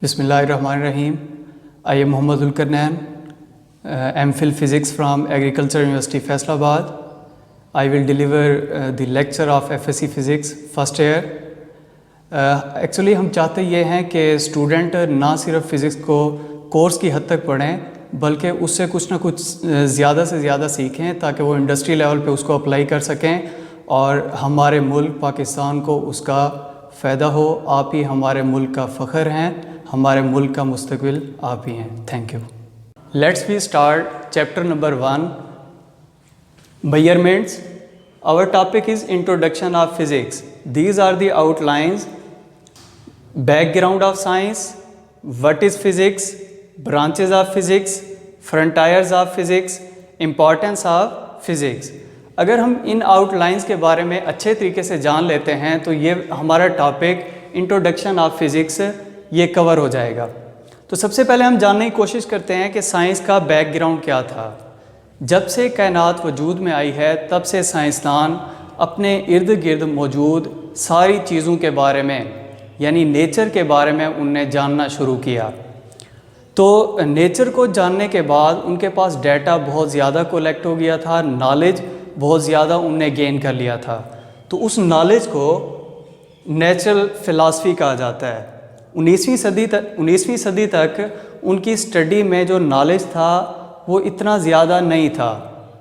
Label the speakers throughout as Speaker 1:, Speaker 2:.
Speaker 1: Bismillahirrahmanirrahim. I am Muhammad Ulkarnain, MPhil Physics from Agriculture University Faisalabad. I will deliver the lecture of FSC Physics first year. Actually हम चाहते ये हैं कि student ना सिर्फ physics को कोर्स की हद तक पढ़ें बल्कि उससे कुछ ना कुछ ज़्यादा से ज़्यादा सीखें ताकि वो इंडस्ट्री लेवल पे उसको अप्लाई कर सकें और हमारे मुल्क पाकिस्तान को उसका फ़ायदा हो। आप ही हमारे मुल्क का फ़ख्र हैं, हमारे मुल्क का मुस्तकबिल आप ही हैं। Thank you. Let's we start chapter number 1, measurements. Our topic is introduction of physics. These are the outlines: background of science, what is physics, branches of physics, frontiers of physics, importance of physics. अगर हम इन outlines के बारे में अच्छे तरीके से जान लेते हैं तो ये हमारा टॉपिक इंट्रोडक्शन ऑफ फिज़िक्स ये कवर हो जाएगा। तो सबसे पहले हम जानने की कोशिश करते हैं कि साइंस का बैकग्राउंड क्या था। जब से कायनात वजूद में आई है तब से साइंसदान अपने इर्द गिर्द मौजूद सारी चीज़ों के बारे में यानी नेचर के बारे में उनने जानना शुरू किया। तो नेचर को जानने के बाद उनके पास डाटा बहुत ज़्यादा कलेक्ट हो गया था, नॉलेज बहुत ज़्यादा उनने गेन कर लिया था। तो उस नॉलेज को नेचुरल फ़िलासफ़ी कहा जाता है। 19वीं सदी तक उनकी स्टडी में जो नॉलेज था वो इतना ज़्यादा नहीं था।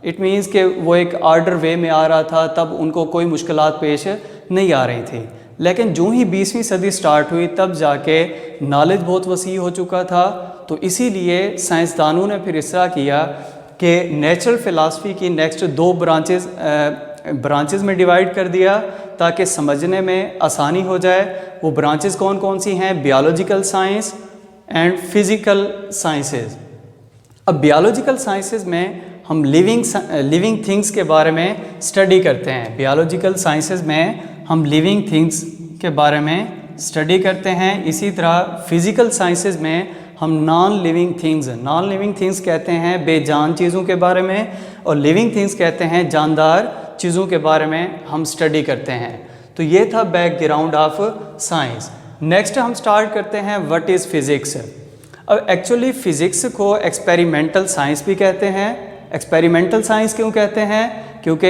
Speaker 1: इट मीन्स कि वो एक आर्डर वे में आ रहा था, तब उनको कोई मुश्किलात पेश नहीं आ रही थी। लेकिन जो ही 20वीं सदी स्टार्ट हुई तब जाके नॉलेज बहुत वसी हो चुका था। तो इसीलिए साइंसदानों ने फिर इस तरह किया कि नेचुरल फ़िलासफ़ी की नेक्स्ट 2 ब्रांचेस में डिवाइड कर दिया ताकि समझने में आसानी हो जाए। वो ब्रांचेस कौन कौन सी हैं? Biological science and physical sciences. अब बायोलॉजिकल साइंसेस में हम लिविंग थिंग्स के बारे में स्टडी करते हैं। बायोलॉजिकल साइंसेस में हम लिविंग थिंग्स के बारे में स्टडी करते हैं। इसी तरह फिज़िकल साइंसेस में हम नॉन लिविंग थिंग्स कहते हैं बेजान चीज़ों के बारे में, और लिविंग थिंग्स कहते हैं जानदार चीज़ों के बारे में हम स्टडी करते हैं। तो ये था बैकग्राउंड ऑफ साइंस। नेक्स्ट हम स्टार्ट करते हैं व्हाट इज़ फिज़िक्स। अब एक्चुअली फ़िज़िक्स को एक्सपेरिमेंटल साइंस भी कहते हैं। एक्सपेरिमेंटल साइंस क्यों कहते हैं? क्योंकि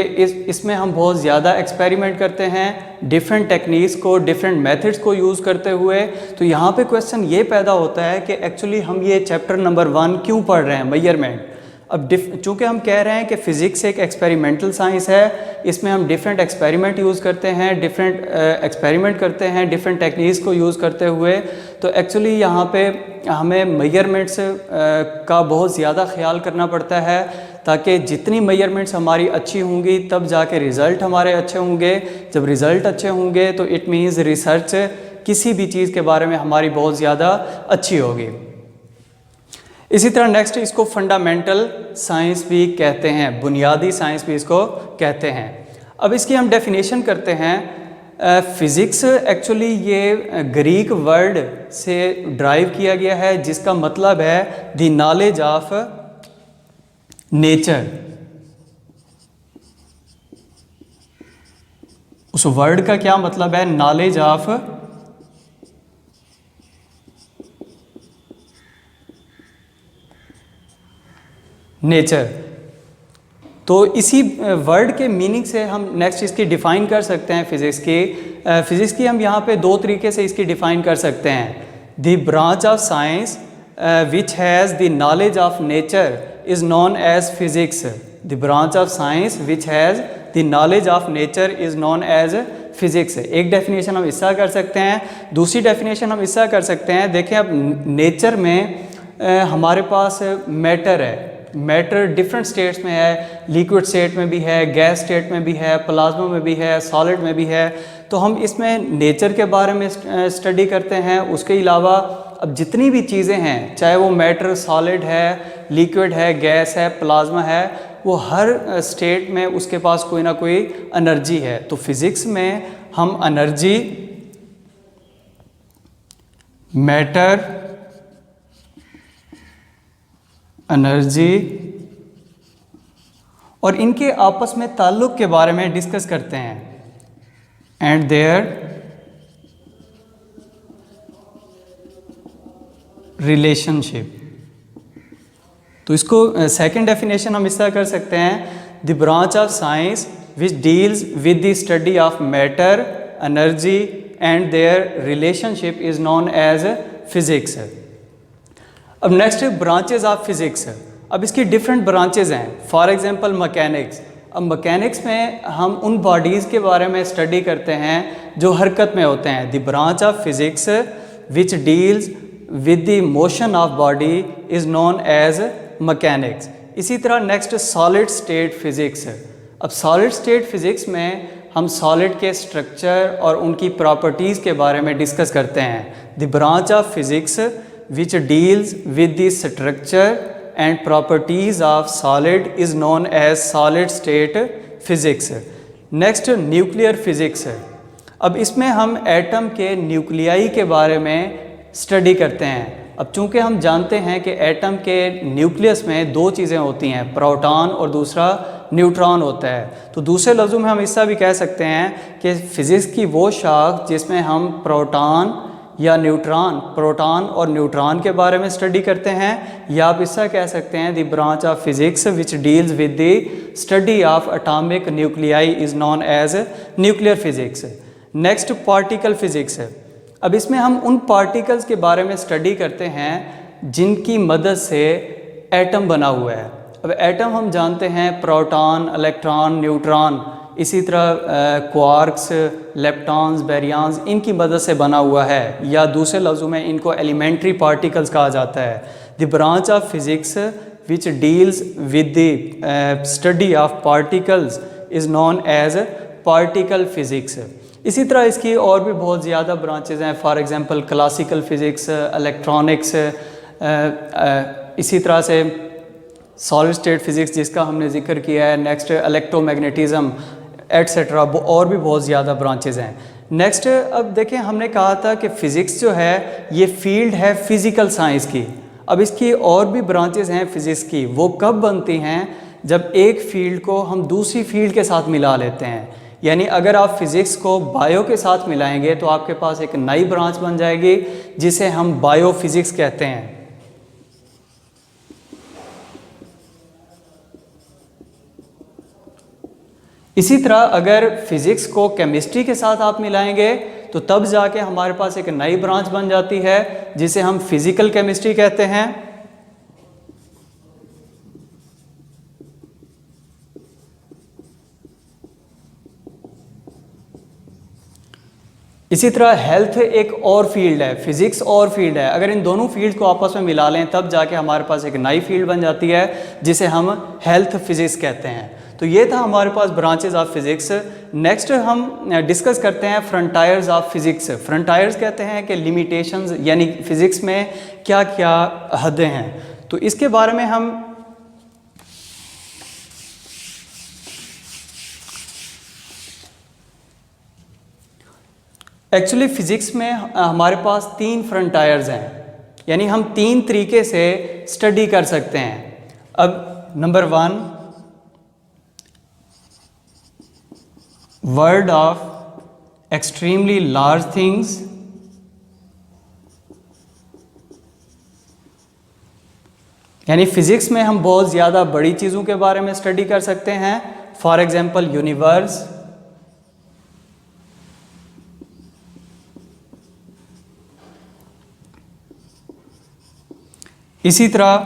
Speaker 1: इसमें हम बहुत ज़्यादा एक्सपेरिमेंट करते हैं डिफरेंट टेक्निक्स को, डिफरेंट मेथड्स को यूज़ करते हुए। तो यहाँ पे क्वेश्चन ये पैदा होता है कि एक्चुअली हम ये चैप्टर नंबर 1 क्यों पढ़ रहे हैं, मेजरमेंट। अब चूँकि हम कह रहे हैं कि फ़िज़िक्स एक एक्सपेरिमेंटल साइंस है, इसमें हम डिफरेंट एक्सपेरिमेंट यूज़ करते हैं, एक्सपेरिमेंट करते हैं डिफरेंट टेक्निक्स को यूज़ करते हुए। तो एक्चुअली यहाँ पे हमें मेजरमेंट्स का बहुत ज़्यादा ख्याल करना पड़ता है ताकि जितनी मेजरमेंट्स हमारी अच्छी होंगी तब जाके रिज़ल्ट हमारे अच्छे होंगे। जब रिज़ल्ट अच्छे होंगे तो इट मीन्स रिसर्च किसी भी चीज़ के बारे में हमारी बहुत ज़्यादा अच्छी होगी। इसी तरह नेक्स्ट इसको फंडामेंटल साइंस भी कहते हैं, बुनियादी साइंस भी इसको कहते हैं। अब इसकी हम डेफिनेशन करते हैं। फ़िज़िक्स एक्चुअली ये ग्रीक वर्ड से ड्राइव किया गया है जिसका मतलब है द नॉलेज ऑफ नेचर। उस वर्ड का क्या मतलब है? Knowledge of nature. तो इसी वर्ड के मीनिंग से हम नेक्स्ट इसकी डिफ़ाइन कर सकते हैं फ़िज़िक्स की हम यहाँ पे 2 तरीके से इसकी डिफ़ाइन कर सकते हैं। The branch of science which has the knowledge of nature is known as physics. The branch of science which has the knowledge of nature is known as physics. एक डेफिनेशन हम इसका कर सकते हैं। दूसरी डेफिनेशन हम इसका कर सकते हैं, देखें अब नेचर में हमारे पास मैटर है। मैटर डिफरेंट स्टेट्स में है, लिक्विड स्टेट में भी है, गैस स्टेट में भी है, प्लाज्मा में भी है, सॉलिड में भी है। तो हम इसमें नेचर के बारे में स्टडी करते हैं। उसके अलावा अब जितनी भी चीज़ें हैं, चाहे वो मैटर सॉलिड है, लिक्विड है, गैस है, प्लाज्मा है, वो हर स्टेट में उसके पास कोई ना कोई एनर्जी है। तो फिज़िक्स में हम एनर्जी, मैटर, एनर्जी और इनके आपस में ताल्लुक़ के बारे में डिस्कस करते हैं। And their relationship. तो इसको सेकंड डेफिनेशन हम इस तरह कर सकते हैं, the branch of science which deals with the study of matter, energy and their relationship is known as physics. अब नेक्स्ट ब्रांचेज ऑफ फिजिक्स। अब इसकी डिफरेंट ब्रांचेज हैं। For example mechanics. अब मैकेनिक्स में हम उन बॉडीज़ के बारे में स्टडी करते हैं जो हरकत में होते हैं। The branch of physics which deals with the motion of body is known as mechanics. इसी तरह नेक्स्ट सॉलिड स्टेट फिज़िक्स। अब सॉलिड स्टेट फिज़िक्स में हम सॉलिड के स्ट्रक्चर और उनकी प्रॉपर्टीज़ के बारे में डिस्कस करते हैं। The branch of physics which deals with the structure and properties of solid is known as solid state physics. Next nuclear physics. अब इसमें हम एटम के न्यूक्लियाई के बारे में स्टडी करते हैं। अब चूंकि हम जानते हैं कि एटम के न्यूक्लियस में दो चीज़ें होती हैं, प्रोटॉन और दूसरा न्यूट्रॉन होता है, तो दूसरे लफ्ज़ों में हम इससा भी कह सकते हैं कि फ़िज़िक्स की वो शाख जिसमें हम प्रोटॉन या न्यूट्रॉन, प्रोटॉन और न्यूट्रॉन के बारे में स्टडी करते हैं, या आप इससा कह सकते हैं the branch of physics which deals with the study of atomic nuclei is known as nuclear physics. Next particle physics है। अब इसमें हम उन पार्टिकल्स के बारे में स्टडी करते हैं जिनकी मदद से एटम बना हुआ है। अब एटम हम जानते हैं प्रोटॉन, इलेक्ट्रॉन, न्यूट्रॉन, इसी तरह क्वार्क्स, लेप्टॉन्स, बैरियंस, इनकी मदद से बना हुआ है, या दूसरे लफ्ज़ों में इनको एलिमेंट्री पार्टिकल्स कहा जाता है। The branch of physics which deals with the study of particles is known as particle physics. इसी तरह इसकी और भी बहुत ज़्यादा ब्रांचेज़ हैं। For example classical physics, electronics, इसी तरह से सॉलिड स्टेट फ़िज़िक्स जिसका हमने ज़िक्र किया है, नेक्स्ट इलेक्ट्रोमैग्नेटिज़म एट्सेट्रा, और भी बहुत ज़्यादा ब्रांचेज़ हैं। नेक्स्ट अब देखें, हमने कहा था कि फ़िज़िक्स जो है ये फील्ड है फ़िज़िकल साइंस की। अब इसकी और भी ब्रांचेज़ हैं फ़िज़िक्स की। वो कब बनती हैं? जब एक फ़ील्ड को हम दूसरी फील्ड के साथ मिला लेते हैं। यानी अगर आप फ़िज़िक्स को बायो के साथ मिलाएंगे तो आपके पास एक नई ब्रांच बन जाएगी जिसे हम बायो फिज़िक्स कहते हैं। इसी तरह अगर फिज़िक्स को केमिस्ट्री के साथ आप मिलाएंगे तो तब जाके हमारे पास एक नई ब्रांच बन जाती है जिसे हम फिज़िकल केमिस्ट्री कहते हैं। इसी तरह हेल्थ एक और फील्ड है, फिज़िक्स और फील्ड है। अगर इन दोनों फील्ड को आपस में मिला लें तब जाके हमारे पास एक नई फील्ड बन जाती है जिसे हम हेल्थ फिज़िक्स कहते हैं। तो ये था हमारे पास ब्रांचेज ऑफ फिज़िक्स। नेक्स्ट हम डिस्कस करते हैं फ्रंटायर्स ऑफ फिज़िक्स। फ्रंटायर्स कहते हैं कि लिमिटेशंस, यानी फ़िज़िक्स में क्या क्या हदें हैं। तो इसके बारे में हम एक्चुअली फ़िज़िक्स में हमारे पास 3 फ्रंटायर्स हैं, यानी हम 3 तरीके से स्टडी कर सकते हैं। अब number 1, world of extremely large things. यानी फ़िज़िक्स में हम बहुत ज़्यादा बड़ी चीज़ों के बारे में स्टडी कर सकते हैं। फॉर एग्ज़ाम्पल यूनिवर्स, इसी तरह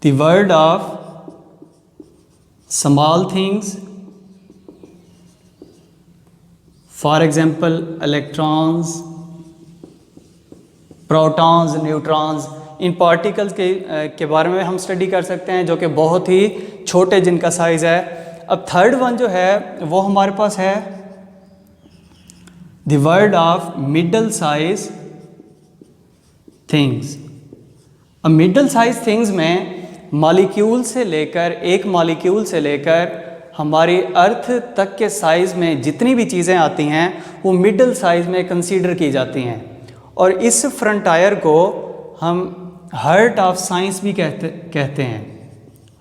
Speaker 1: the world of small things, for example electrons, protons, neutrons. In particles के बारे में हम स्टडी कर सकते हैं जो कि बहुत ही छोटे जिनका साइज़ है। अब थर्ड वन जो है वो हमारे पास है the world of middle size things. अब मिडल साइज थिंग्स में मॉलिक्यूल से लेकर, एक मॉलिक्यूल से लेकर हमारी अर्थ तक के साइज़ में जितनी भी चीज़ें आती हैं वो मिडल साइज़ में कंसीडर की जाती हैं। और इस फ्रंटायर को हम हार्ट ऑफ साइंस भी कहते हैं।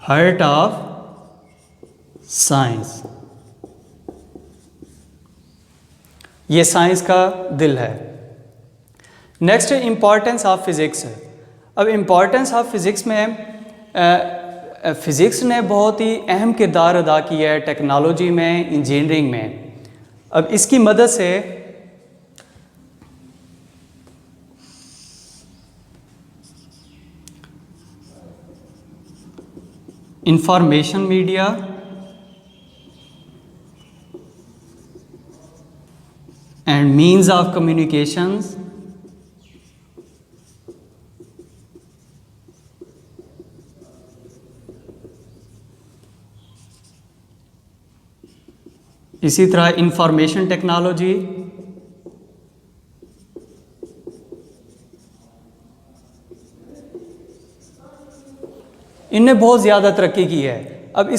Speaker 1: हार्ट ऑफ साइंस, ये साइंस का दिल है। Next importance of physics. अब इम्पॉर्टेंस ऑफ फिज़िक्स में फ़िज़िक्स ने बहुत ही अहम किरदार अदा किया है टेक्नोलॉजी में, इंजीनियरिंग में। अब इसकी मदद से information media and means of communications इसी तरह इंफॉर्मेशन टेक्नोलॉजी, इनने बहुत ज़्यादा तरक्की की है। अब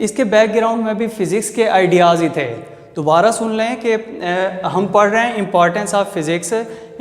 Speaker 1: इसके बैकग्राउंड में भी फ़िज़िक्स के आइडियाज़ ही थे। दोबारा सुन लें कि हम पढ़ रहे हैं importance of physics.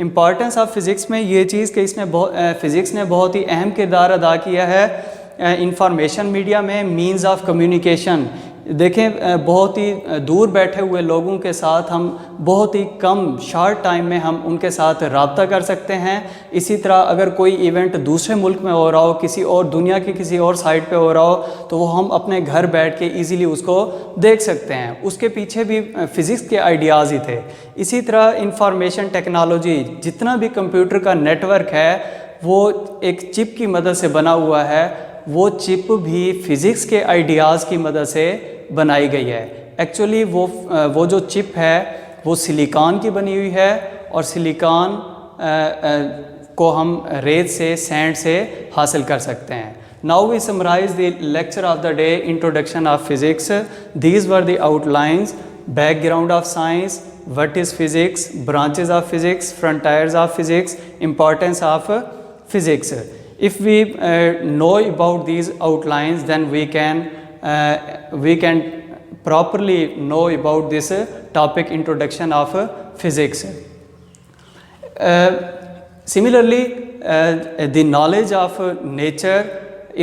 Speaker 1: Importance of physics में ये चीज़ कि फ़िज़िक्स ने बहुत ही अहम किरदार अदा किया है इंफॉर्मेशन मीडिया में, मीन्स ऑफ कम्युनिकेशन। देखें, बहुत ही दूर बैठे हुए लोगों के साथ हम बहुत ही कम शॉर्ट टाइम में हम उनके साथ रब्ता कर सकते हैं। इसी तरह अगर कोई इवेंट दूसरे मुल्क में हो रहा हो, किसी और दुनिया की किसी और साइड पे हो रहा हो, तो वो हम अपने घर बैठ के इजीली उसको देख सकते हैं। उसके पीछे भी फ़िज़िक्स के आइडियाज़ ही थे। इसी तरह इंफॉर्मेशन टेक्नोलॉजी, जितना भी कंप्यूटर का नेटवर्क है वो एक चिप की मदद से बना हुआ है। वो चिप भी फ़िज़िक्स के आइडियाज़ की मदद से बनाई गई है। एक्चुअली वो जो चिप है वो सिलिकॉन की बनी हुई है, और सिलिकॉन को हम रेत से, सैंड से हासिल कर सकते हैं। Now we summarize the lecture of the day, introduction of physics. These were the outlines, background of science, what is physics, branches of physics, frontiers of physics, importance of physics. If we know about these outlines, then we can properly know about this topic, introduction of physics. Similarly, the knowledge of nature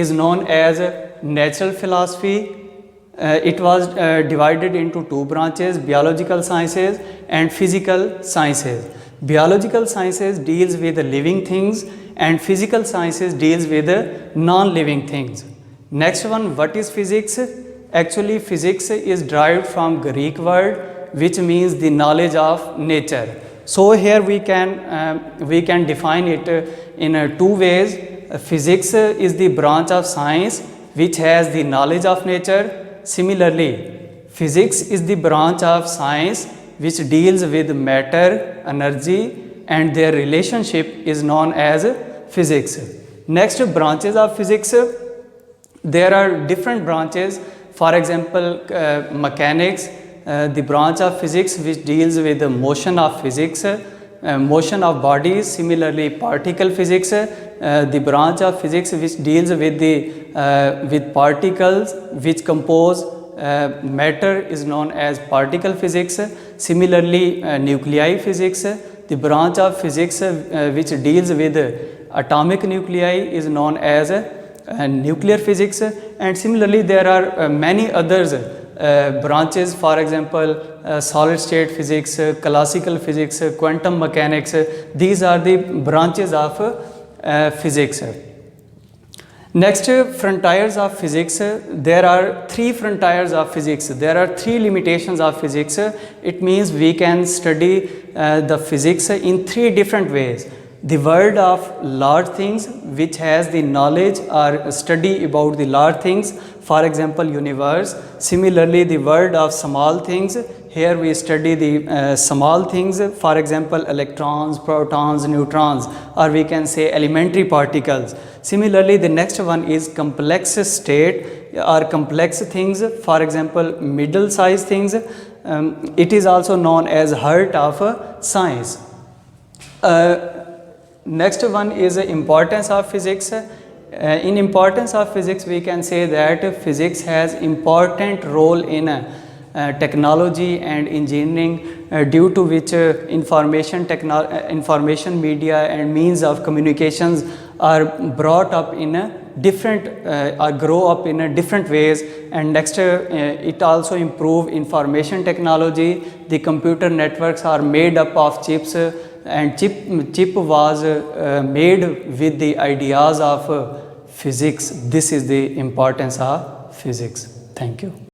Speaker 1: is known as natural philosophy. It was divided into two branches, biological sciences and physical sciences. Biological sciences deals with the living things and physical sciences deals with the non-living things. Next one, what is physics? Actually, physics is derived from Greek word which means the knowledge of nature. So here we can define it in two ways. Physics is the branch of science which has the knowledge of nature. Similarly, physics is the branch of science which deals with matter, energy, and their relationship is known as physics. Next, branches of physics. There are different branches. For example, mechanics, the branch of physics which deals with the motion of physics, motion of bodies. Similarly, particle physics, the branch of physics which deals with with particles which compose matter is known as particle physics. Similarly, nuclei physics, the branch of physics which deals with atomic nuclei is known as nuclear physics. And similarly, there are many others branches, for example, solid state physics, classical physics, quantum mechanics. These are the branches of physics. Next, frontiers of physics. There are three frontiers of physics. There are three limitations of physics. It means we can study the physics in three different ways. The world of large things, which has the knowledge or study about the large things, for example, universe. Similarly, the world of small things, here we study the small things, for example, electrons, protons, neutrons, or we can say elementary particles. Similarly, the next one is complex state or complex things, for example, middle size things. It is also known as heart of science. Next one is the importance of physics. In importance of physics, we can say that physics has important role in technology and engineering, due to which information media and means of communications are brought up in a different or grow up in a different ways. And next, it also improve information technology. The computer networks are made up of chips and chip was made with the ideas of physics. This is the importance of physics. Thank you.